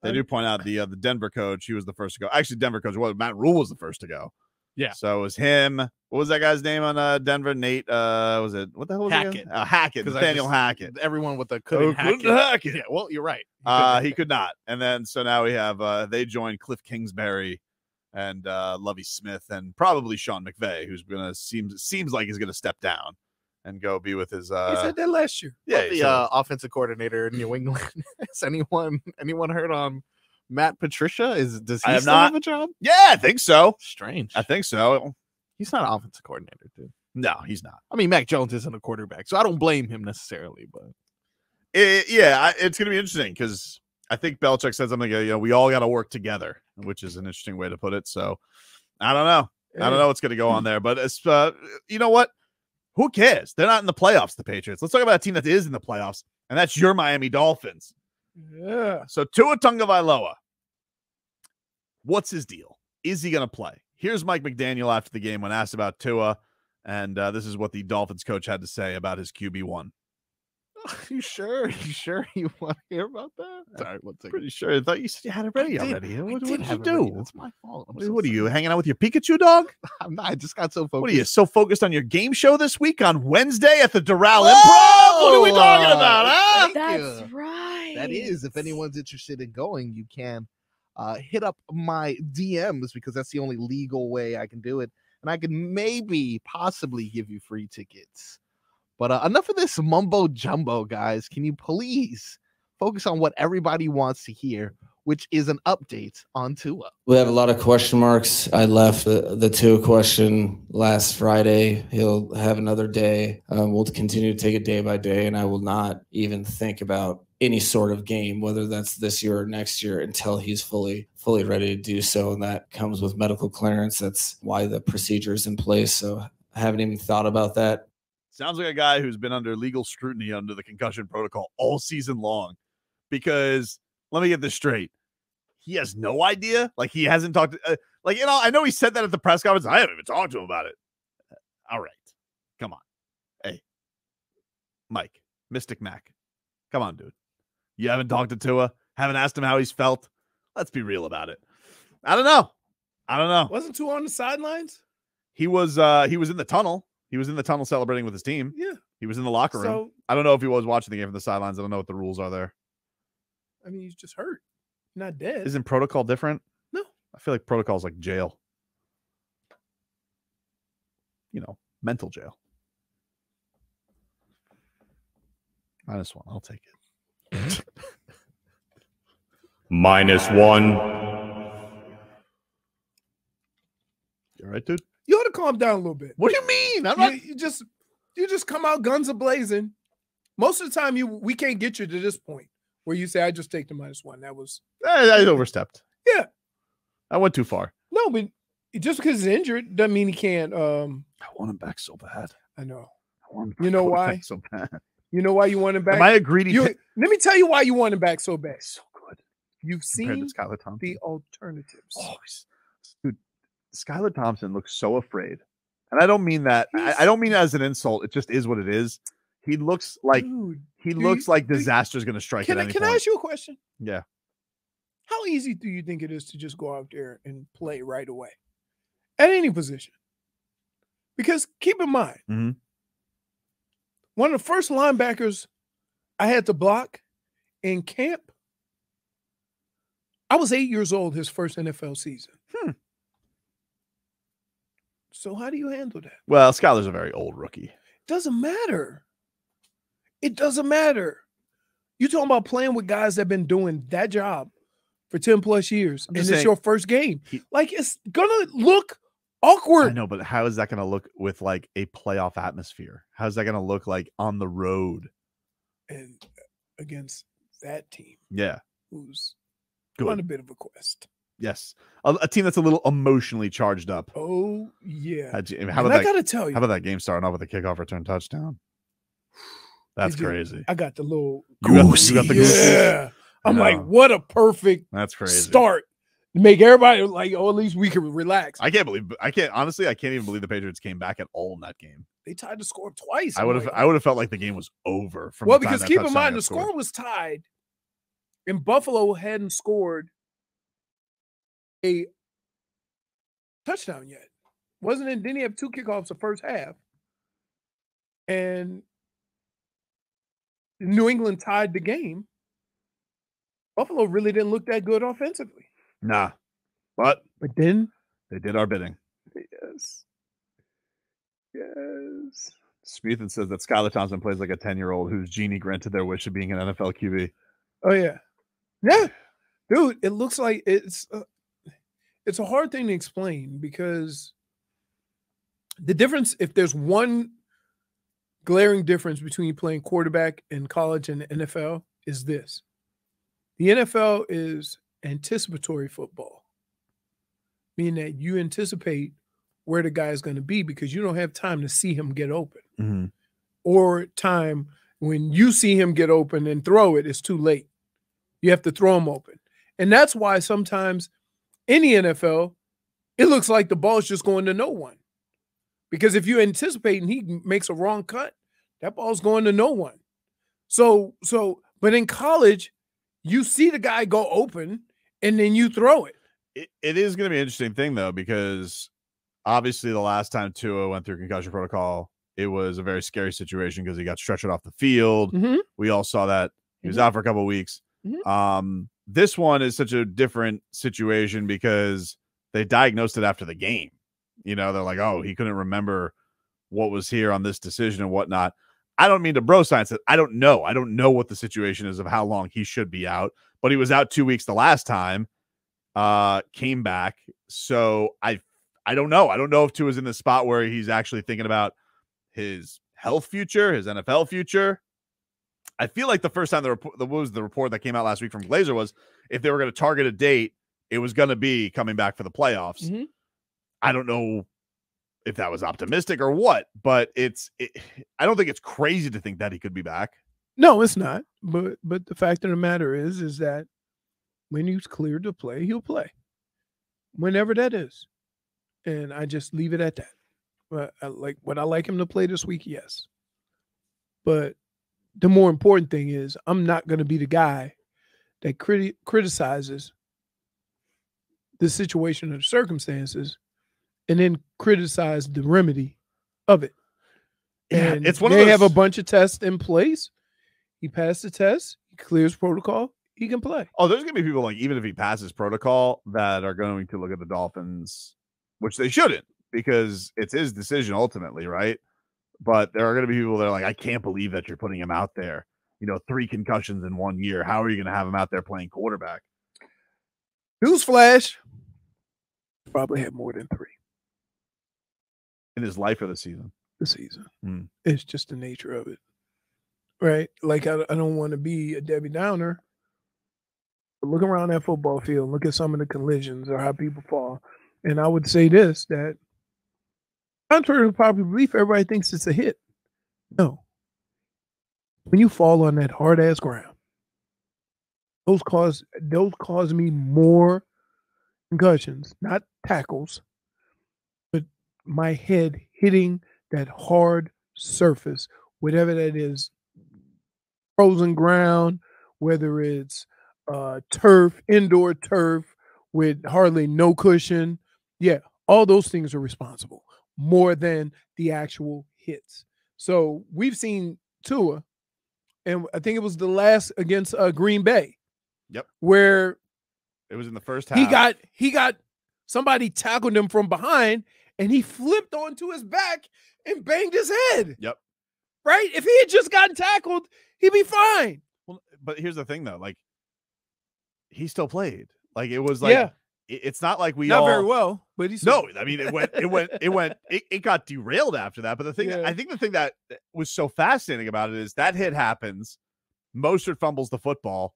They do point out the Denver coach. He was the first to go. Actually, Denver coach Matt Rule was the first to go. Yeah. So it was him. What was that guy's name on Denver? Nate. Was it what the hell was Hackett? it? Hackett. Nathaniel Hackett. Everyone with the couldn't hack it. Yeah. Well, you're right. He could not. And then so now we have they joined Cliff Kingsbury and Lovie Smith and probably Sean McVay, who's gonna seems like he's gonna step down and go be with his. He said that last year. Yeah, the offensive coordinator in New England. Has anyone heard on Matt Patricia? Does he still have a job? Yeah, I think so. Strange. I think so. He's not an offensive coordinator, dude. No, he's not. I mean, Mac Jones isn't a quarterback, so I don't blame him necessarily. But it's going to be interesting because I think Belichick said something. We all got to work together, which is an interesting way to put it. So I don't know. I don't know what's going to go on there, but it's you know what? Who cares? They're not in the playoffs, the Patriots. Let's talk about a team that is in the playoffs, and that's your Miami Dolphins. Yeah. So Tua Tagovailoa, what's his deal? Is he going to play? Here's Mike McDaniel after the game when asked about Tua, and this is what the Dolphins coach had to say about his QB1. You sure you want to hear about that? Sorry, one second. Pretty sure. I thought you said you had it ready already. What did you do? It's my fault. What are you hanging out with your Pikachu dog? I'm not. I just got so focused. What are you so focused on your game show this week on Wednesday at the Doral Improv? What are we talking about? Huh? That's right. That is. If anyone's interested in going, you can hit up my DMs because that's the only legal way I can do it, and I can possibly give you free tickets. But enough of this mumbo jumbo, guys. Can you please focus on what everybody wants to hear, which is an update on Tua? We have a lot of question marks. I left the Tua question last Friday. He'll have another day. We'll continue to take it day by day, and I will not even think about any sort of game, whether that's this year or next year, until he's fully ready to do so. And that comes with medical clearance. That's why the procedure is in place. So I haven't even thought about that. Sounds like a guy who's been under legal scrutiny under the concussion protocol all season long. Because let me get this straight. He has no idea. Like he hasn't talked to, I know he said that at the press conference. I haven't even talked to him about it. All right. Come on. Hey, Mike, Mystic Mac. Come on, dude. You haven't talked to Tua, haven't asked him how he's felt. Let's be real about it. I don't know. Wasn't Tua on the sidelines? He was in the tunnel. He was in the tunnel celebrating with his team. Yeah. He was in the locker room. So, I don't know if he was watching the game from the sidelines. I don't know what the rules are there. I mean, he's just hurt. Not dead. Isn't protocol different? No. I feel like protocol is like jail. Mental jail. -1. I'll take it. -1. You all right, dude? You ought to calm down a little bit. What do you mean? I'm not. You just come out guns a blazing. Most of the time, we can't get you to this point where you say, "I just take the -1." That was I overstepped. Yeah, I went too far. No, but just because he's injured doesn't mean he can't. I want him back so bad. I know. You know why? So bad. You know why you want him back? Am I a greedy? Let me tell you why you want him back so bad. So good. You've seen Skylar Thompson. the alternatives. Oh, dude, Skylar Thompson looks so afraid, and I don't mean that. I don't mean that as an insult. It just is what it is. He looks like disaster is going to strike. Can I ask you a question? Yeah. How easy do you think it is to just go out there and play right away at any position? Because keep in mind, one of the first linebackers I had to block in camp, I was 8 years old his first NFL season. So how do you handle that? Well, Skylar's a very old rookie. Doesn't matter. It doesn't matter. You're talking about playing with guys that have been doing that job for 10 plus years, and it's your first game. It's gonna look awkward. I know, but how is that gonna look with like a playoff atmosphere? How's that gonna look like on the road and against that team? Yeah, who's on a bit of a quest. Yes, a team that's a little emotionally charged up. Oh yeah. I gotta tell you, how about that game starting off with a kickoff return touchdown? That's crazy. I got the little goosey. You got the goosey. Yeah. I'm like, what a perfect start to make everybody like, at least we can relax. I can't even believe the Patriots came back at all in that game. They tied the score twice. I would have felt like the game was over. Because keep in mind, the score was tied And Buffalo hadn't scored a touchdown yet. Didn't he have 2 kickoffs the first half? And New England tied the game. Buffalo really didn't look that good offensively. Nah. But then they did our bidding. Yes. Smeathan says that Skylar Thompson plays like a 10-year-old whose genie granted their wish of being an NFL QB. Oh, yeah. Yeah. Dude, it looks like it's a hard thing to explain because the difference, if there's one glaring difference between playing quarterback in college and the NFL, is this. The NFL is anticipatory football, meaning that you anticipate where the guy is going to be because you don't have time to see him get open. Mm-hmm. Or time when you see him get open and throw it, it's too late. You have to throw him open. And that's why sometimes in the NFL, it looks like the ball's just going to no one. Because if you anticipate and he makes a wrong cut, that ball's going to no one. But in college, you see the guy go open and then you throw it. It is going to be an interesting thing, though, because obviously the last time Tua went through concussion protocol, it was a very scary situation because he got stretchered off the field. Mm-hmm. We all saw that. He was Mm-hmm. out for a couple of weeks. Mm-hmm. This one is such a different situation because they diagnosed it after the game. You know, they're like, oh, he couldn't remember what was here on this decision and whatnot. I don't mean to bro science it. I don't know. I don't know what the situation is of how long he should be out, but he was out 2 weeks the last time, came back. So I don't know. I don't know if Tua's in the spot where he's actually thinking about his health future, his NFL future. I feel like the first time the report that came out last week from Glazer was if they were going to target a date, it was going to be coming back for the playoffs. Mm-hmm. I don't know if that was optimistic or what, but I don't think it's crazy to think that he could be back. No, it's not. But the fact of the matter is that when he's cleared to play, he'll play. Whenever that is. And I just leave it at that. But would I like him to play this week? Yes. But the more important thing is I'm not going to be the guy that criticizes the situation or the circumstances and then criticize the remedy of it. Yeah, and it's one they of those... have a bunch of tests in place. He passed the test. He clears protocol. He can play. Oh, there's going to be people like, even if he passes protocol, that are going to look at the Dolphins, which they shouldn't, because it's his decision ultimately, right? But there are going to be people that are like, I can't believe that you're putting him out there. 3 concussions in 1 year. How are you going to have him out there playing quarterback? Newsflash. Probably had more than 3. In his life or the season? The season. It's just the nature of it. Right? Like, I don't want to be a Debbie Downer. But look around that football field. Look at some of the collisions or how people fall. And I would say this, that contrary to popular belief, everybody thinks it's a hit. No. When you fall on that hard-ass ground, those cause me more concussions, not tackles, but my head hitting that hard surface, whatever that is, frozen ground, whether it's turf, indoor turf with hardly no cushion. Yeah, all those things are responsible more than the actual hits. So we've seen Tua, and I think it was the last against Green Bay. Yep. Where it was in the first half. He got somebody tackled him from behind and he flipped onto his back and banged his head. Yep. Right? If he had just gotten tackled, he'd be fine. Well, but here's the thing though, like he still played. Like it was like, yeah. It's not like not very well, but he's no. I mean, it got derailed after that. But the thing, I think the thing that was so fascinating about it is that hit happens. Mostert fumbles the football,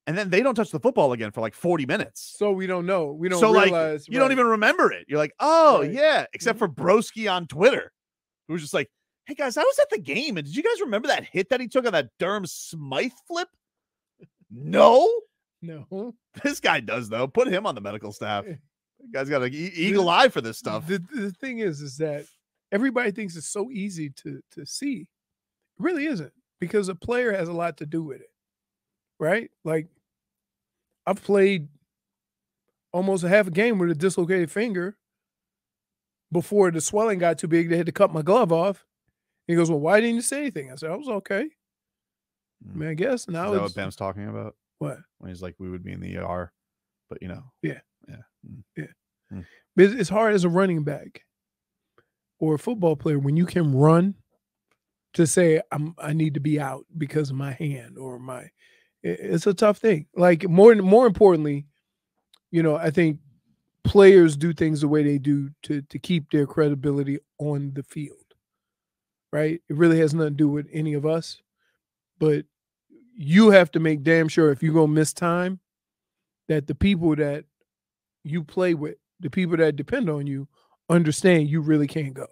and then they don't touch the football again for like 40 minutes. So we don't know. We don't realize. Like, you don't even remember it. You're like, oh yeah, except for Broski on Twitter, who was just like, hey guys, I was at the game, and did you guys remember that hit that he took on that Durham Smythe flip? No. This guy does, though. Put him on the medical staff. The guy's got an eagle eye for this stuff. The thing is that everybody thinks it's so easy to see. It really isn't, because a player has a lot to do with it, right? Like I've played almost a half a game with a dislocated finger before the swelling got too big. They had to cut my glove off. He goes, well, why didn't you say anything? I said, I was okay. I mean, I guess now Is that it's what Bam's talking about? what? When he's like, we would be in the ER, but Yeah. Yeah. But it's hard as a running back or a football player when you can run to say I need to be out because of my hand or my. It's a tough thing. Like more importantly, I think players do things the way they do to keep their credibility on the field. Right? It really has nothing to do with any of us, but you have to make damn sure if you're gonna miss time, that the people that you play with, the people that depend on you, understand you really can't go.